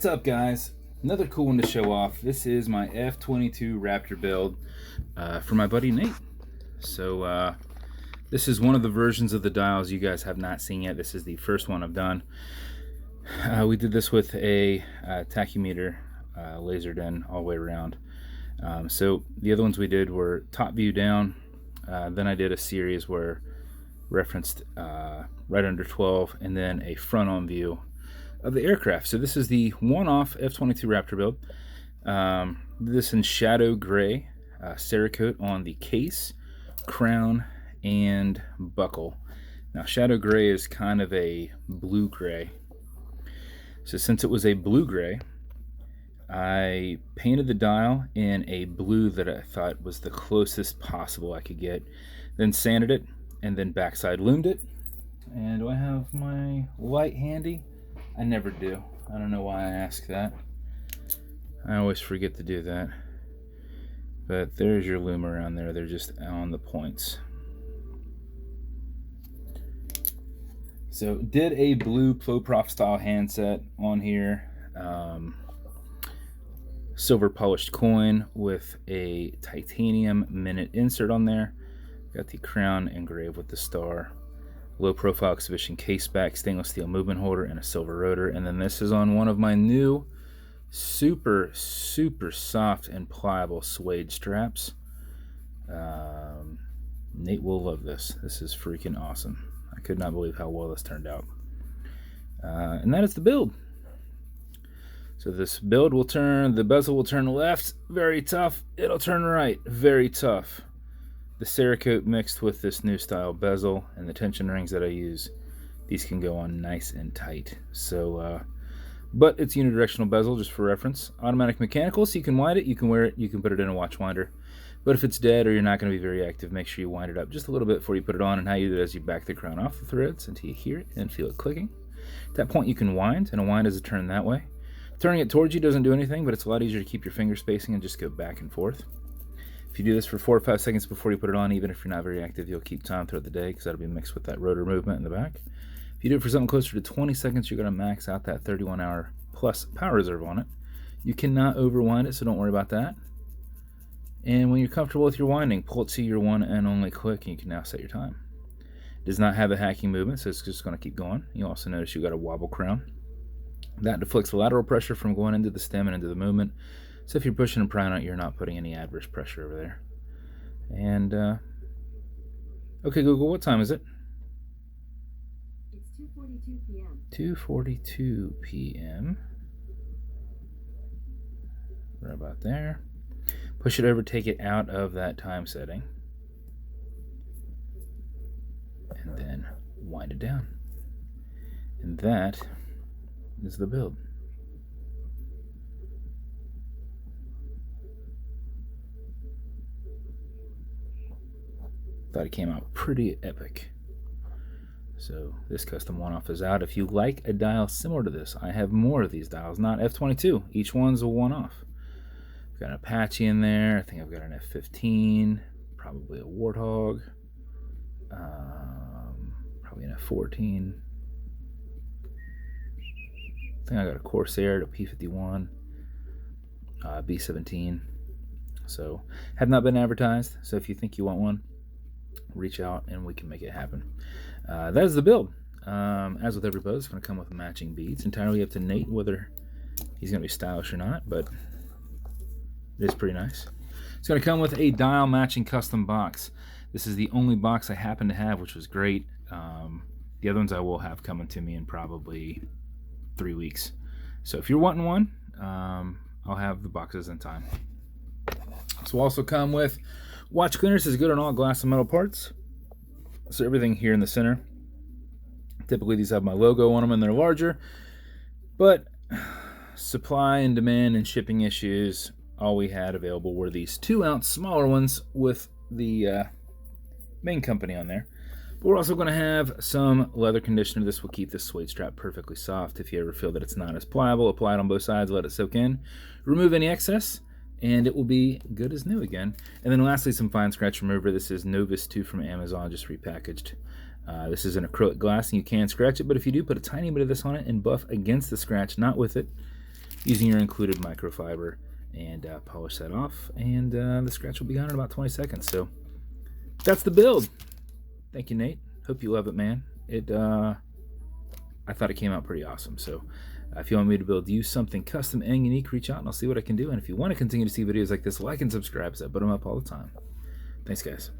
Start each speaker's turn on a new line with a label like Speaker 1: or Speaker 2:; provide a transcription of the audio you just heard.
Speaker 1: What's up, guys? Another cool one to show off. This is my F-22 Raptor build for my buddy Nate. So this is one of the versions of the dials you guys have not seen yet. This is the first one I've done. We did this with a tachymeter lasered in all the way around. So the other ones we did were top view down. Then I did a series where referenced right under 12, and then a front-on view of the aircraft. So this is the one-off F-22 Raptor build. This in shadow gray, cerakote on the case, crown, and buckle. Now shadow gray is kind of a blue gray. So since it was a blue gray, I painted the dial in a blue that I thought was the closest possible I could get, then sanded it, and then backside lumed it. And do I have my light handy? I never do. I don't know why I ask that. I always forget to do that. But there's your lume around there. They're just on the points. So did a blue PloProf style handset on here. Silver polished coin with a titanium minute insert on there. Got the crown engraved with the star. Low profile exhibition caseback, stainless steel movement holder, and a silver rotor. And then this is on one of my new super soft and pliable suede straps. Nate will love this. This is freaking awesome. I could not believe how well this turned out. And that is the build. So this build will turn, the bezel will turn left, very tough. It'll turn right, very tough. The cerakote mixed with this new style bezel and the tension rings that I use, these can go on nice and tight. So, but it's unidirectional bezel, just for reference. Automatic mechanical, so you can wind it, you can wear it, you can put it in a watch winder. But if it's dead or you're not going to be very active, make sure you wind it up just a little bit before you put it on. And how you do it is you back the crown off the threads until you hear it and feel it clicking. At that point you can wind, and a wind is a turn that way. Turning it towards you doesn't do anything, but it's a lot easier to keep your finger spacing and just go back and forth. If you do this for 4 or 5 seconds before you put it on, even if you're not very active, you'll keep time throughout the day because that'll be mixed with that rotor movement in the back. If you do it for something closer to 20 seconds, you're going to max out that 31-hour plus power reserve on it. You cannot overwind it, so don't worry about that. And when you're comfortable with your winding, pull it to your one and only click, and you can now set your time. It does not have a hacking movement, so it's just going to keep going. You also notice you got a wobble crown. That deflects the lateral pressure from going into the stem and into the movement. So if you're pushing and prying out, you're not putting any adverse pressure over there. And, okay, Google, what time is it?
Speaker 2: It's 2:42 p.m.
Speaker 1: 2:42 p.m. Right about there. Push it over, take it out of that time setting. And then wind it down. And that is the build. Thought it came out pretty epic. So this custom one-off is out. If you like a dial similar to this, I have more of these dials, not F-22. Each one's a one-off. I've got an Apache in there. I think I've got an F-15, probably a Warthog, probably an F-14. I think I got a Corsair, a P-51, B-17. So have not been advertised. So if you think you want one, reach out and we can make it happen. That is the build. As with every build, it's going to come with matching beads. Entirely up to Nate whether he's going to be stylish or not, but it is pretty nice. It's going to come with a dial matching custom box. This is the only box I happen to have, which was great. The other ones I will have coming to me in probably 3 weeks. So if you're wanting one, I'll have the boxes in time. This will also come with watch cleaners. Is good on all glass and metal parts. So everything here in the center. Typically these have my logo on them and they're larger. But supply and demand and shipping issues, all we had available were these 2-ounce smaller ones with the main company on there. But we're also going to have some leather conditioner. This will keep this suede strap perfectly soft. If you ever feel that it's not as pliable, apply it on both sides, let it soak in. Remove any excess, and it will be good as new again. And then lastly, some fine scratch remover. This is Novus 2 from Amazon, just repackaged. This is an acrylic glass, and you can scratch it, but if you do, put a tiny bit of this on it and buff against the scratch, not with it. using your included microfiber, and polish that off, and the scratch will be gone in about 20 seconds. So that's the build. Thank you, Nate. Hope you love it, man. I thought it came out pretty awesome. So if you want me to build you something custom and unique, reach out and I'll see what I can do. And if you want to continue to see videos like this, like and subscribe, because I put them up all the time. Thanks, guys.